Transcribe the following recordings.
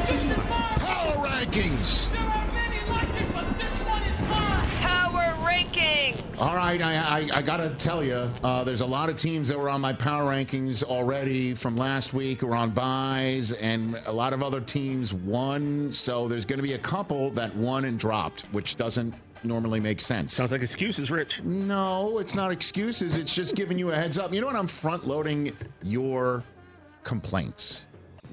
This is mine. Power rankings. There are many like it, but this one is mine. Power rankings. All right, I got to tell you, there's a lot of teams that were on my power rankings already from last week who are on buys, and a lot of other teams won. So there's going to be a couple that won and dropped, which doesn't normally make sense. Sounds like excuses, Rich. No, it's not excuses. It's just giving you a heads up. You know what? I'm front-loading your complaints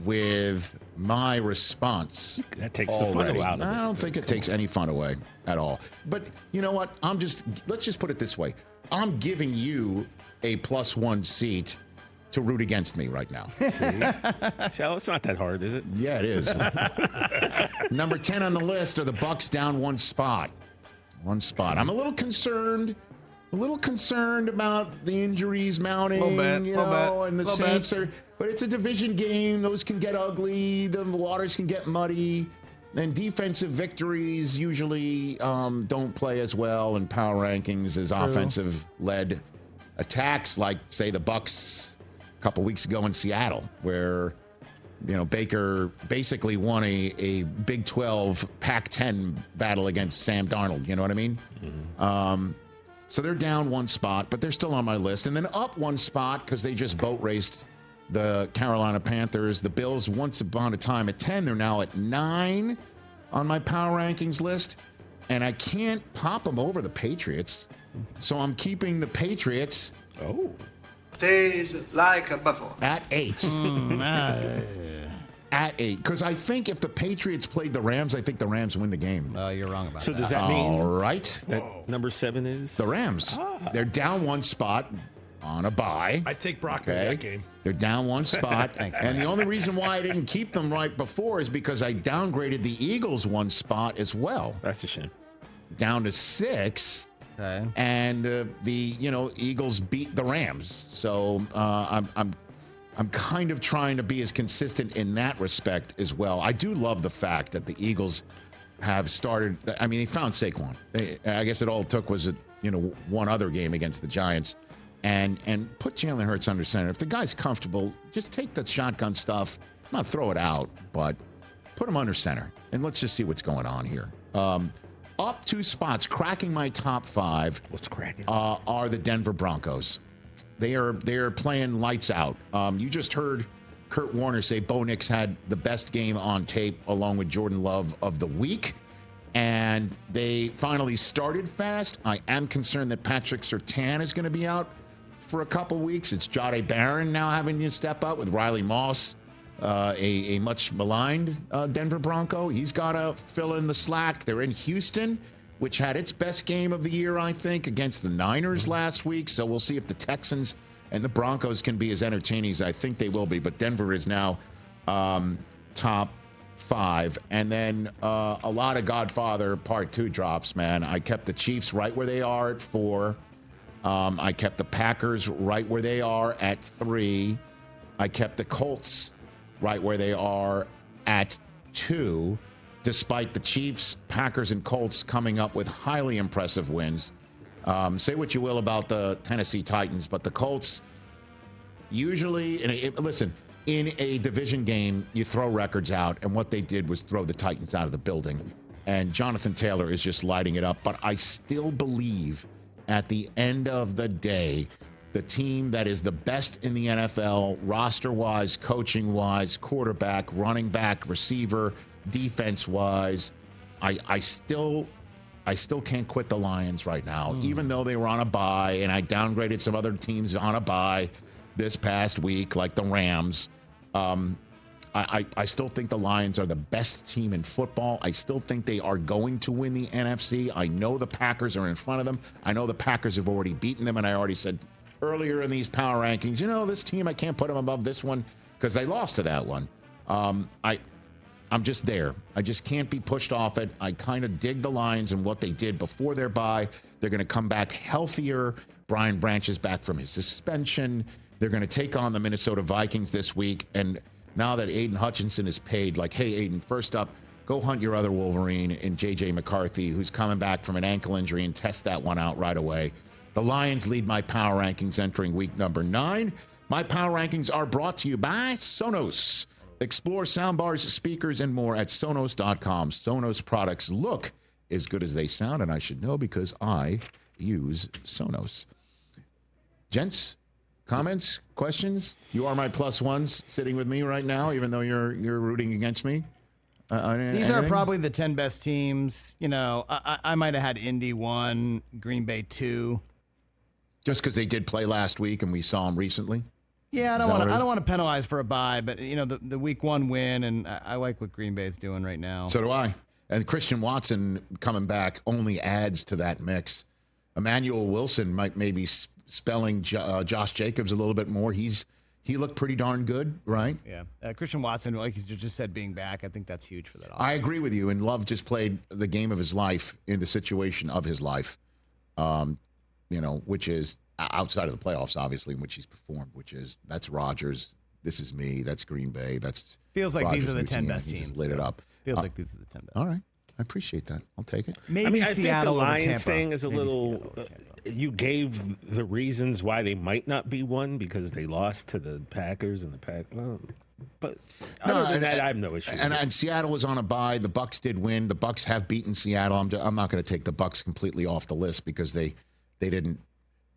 with my response. That takes the fun out of it. I don't think it takes any fun away at all. But you know what? Let's just put it this way. I'm giving you a +1 seat to root against me right now. See? So it's not that hard, is it? Yeah, it is. Number 10 on the list are the Bucks down one spot. One spot. I'm a little concerned about the injuries mounting, and the Saints are. But it's a division game; those can get ugly. The waters can get muddy, and defensive victories usually don't play as well in power rankings as offensive-led attacks, like say the Bucks a couple weeks ago in Seattle, where Baker basically won a Big 12 Pac-10 battle against Sam Darnold. You know what I mean? Mm-hmm. So they're down one spot, but they're still on my list. And then up one spot because they just boat raced the Carolina Panthers. The Bills, once upon a time at 10, they're now at 9 on my power rankings list. And I can't pop them over the Patriots. So I'm keeping the Patriots. Oh. Days like a buffalo. At 8. At 8. Because I think if the Patriots played the Rams, I think the Rams win the game. You're wrong about that. So does that mean all right that number 7 is? The Rams. They're down one spot on a bye. I take Brock in that game. They're down one spot. Thanks, and the only reason why I didn't keep them right before is because I downgraded the Eagles one spot as well. That's a shame. Down to 6. Okay. And the Eagles beat the Rams. So I'm kind of trying to be as consistent in that respect as well. I do love the fact that the Eagles have started. I mean, they found Saquon. I guess it all took was one other game against the Giants, and put Jalen Hurts under center. If the guy's comfortable, just take the shotgun stuff, not throw it out, but put him under center, and let's just see what's going on here. Up 2 spots, cracking my top 5. What's cracking? Are the Denver Broncos. They are playing lights out. You just heard Kurt Warner say Bo Nix had the best game on tape along with Jordan Love of the week. And they finally started fast. I am concerned that Patrick Surtain is going to be out for a couple weeks. It's Jahdae Barron now having to step up with Riley Moss, a much maligned Denver Bronco. He's got to fill in the slack. They're in Houston, which had its best game of the year, I think, against the Niners last week. So we'll see if the Texans and the Broncos can be as entertaining as I think they will be. But Denver is now top 5. And then a lot of Godfather Part 2 drops, man. I kept the Chiefs right where they are at 4. I kept the Packers right where they are at 3. I kept the Colts right where they are at 2. Despite the Chiefs, Packers, and Colts coming up with highly impressive wins. Say what you will about the Tennessee Titans, but the Colts usually, in a division game, you throw records out, and what they did was throw the Titans out of the building. And Jonathan Taylor is just lighting it up. But I still believe at the end of the day, the team that is the best in the NFL, roster-wise, coaching-wise, quarterback, running back, receiver, defense-wise, I still can't quit the Lions right now, even though they were on a bye, and I downgraded some other teams on a bye this past week, like the Rams. I still think the Lions are the best team in football. I still think they are going to win the NFC. I know the Packers are in front of them. I know the Packers have already beaten them, and I already said earlier in these power rankings, this team, I can't put them above this one because they lost to that one. I'm just there. I just can't be pushed off it. I kind of dig the Lions and what they did before their bye. They're going to come back healthier. Brian Branch is back from his suspension. They're going to take on the Minnesota Vikings this week. And now that Aiden Hutchinson is paid, like, hey, Aiden, first up, go hunt your other Wolverine in J.J. McCarthy, who's coming back from an ankle injury, and test that one out right away. The Lions lead my power rankings entering week number 9. My power rankings are brought to you by Sonos. Explore soundbars, speakers, and more at Sonos.com. Sonos products look as good as they sound, and I should know because I use Sonos. Gents, comments, questions? You are my plus ones sitting with me right now, even though you're rooting against me. These are probably the 10 best teams. You know, I might have had Indy 1, Green Bay 2. Just because they did play last week and we saw them recently? Yeah, I don't want to penalize for a bye, but you know the week 1 win, and I like what Green Bay's doing right now. So do I. And Christian Watson coming back only adds to that mix. Emmanuel Wilson might maybe spelling Josh Jacobs a little bit more. He looked pretty darn good, right? Yeah. Christian Watson, like you just said, being back, I think that's huge for that offense. I agree with you. And Love just played the game of his life in the situation of his life, which is outside of the playoffs, obviously, in which he's performed, which is that's Rodgers. This is me. That's Green Bay. Feels like Rodgers' these are the 10 routine. best He teams. just lit it up. Feels like these are the 10 best. All right. I appreciate that. I'll take it. Maybe I think the Seattle over Lions Tampa. thing is a Maybe little. Seattle over Tampa. You gave the reasons why they might not be one because they lost to the Packers and the Pack. But other than that, I have no issue. And Seattle was on a bye. The Bucs did win. The Bucs have beaten Seattle. I'm not going to take the Bucs completely off the list because they didn't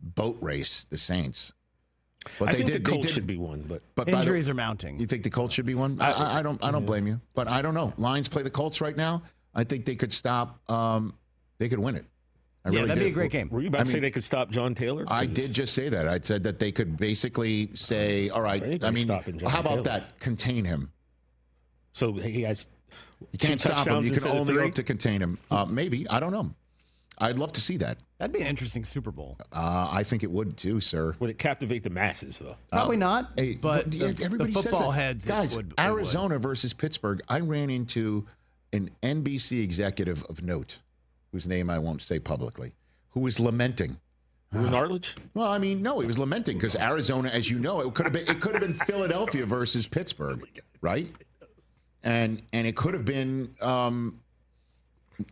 boat race the Saints. But I think the Colts did, should be one, but Injuries are mounting. You think the Colts should be one? I don't blame you, but I don't know. Lions play the Colts right now. I think they could stop. They could win it. That'd be a great game. Were you about to say they could stop John Taylor? I did just say that. I said that they could basically say, all right, how about that? Contain him. So he has. You can't stop him. You can only hope to contain him. Maybe. I don't know. I'd love to see that. That'd be an interesting Super Bowl. I think it would too, sir. Would it captivate the masses, though? Probably not. Hey, but everybody the football says that. heads, guys. would. Arizona versus Pittsburgh. I ran into an NBC executive of note, whose name I won't say publicly, who was lamenting. Arledge? Well, I mean, no, he was lamenting because Arizona, as you know, it could have been Philadelphia versus Pittsburgh, right? And it could have been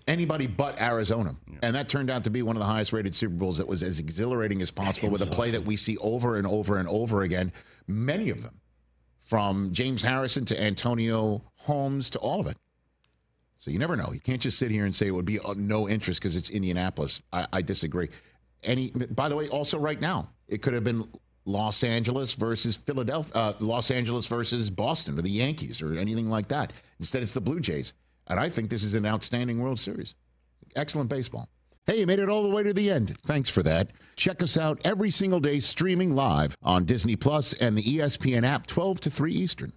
anybody but Arizona. Yeah. And that turned out to be one of the highest rated Super Bowls that was as exhilarating as possible with a play that we see over and over and over again, many of them, from James Harrison to Antonio Holmes to all of it. So you never know. You can't just sit here and say it would be no interest because it's Indianapolis. I disagree. By the way, also right now, it could have been Los Angeles versus Philadelphia, Los Angeles versus Boston or the Yankees or anything like that. Instead, it's the Blue Jays. And I think this is an outstanding World Series. Excellent baseball. Hey, you made it all the way to the end. Thanks for that. Check us out every single day streaming live on Disney Plus and the ESPN app 12 to 3 Eastern.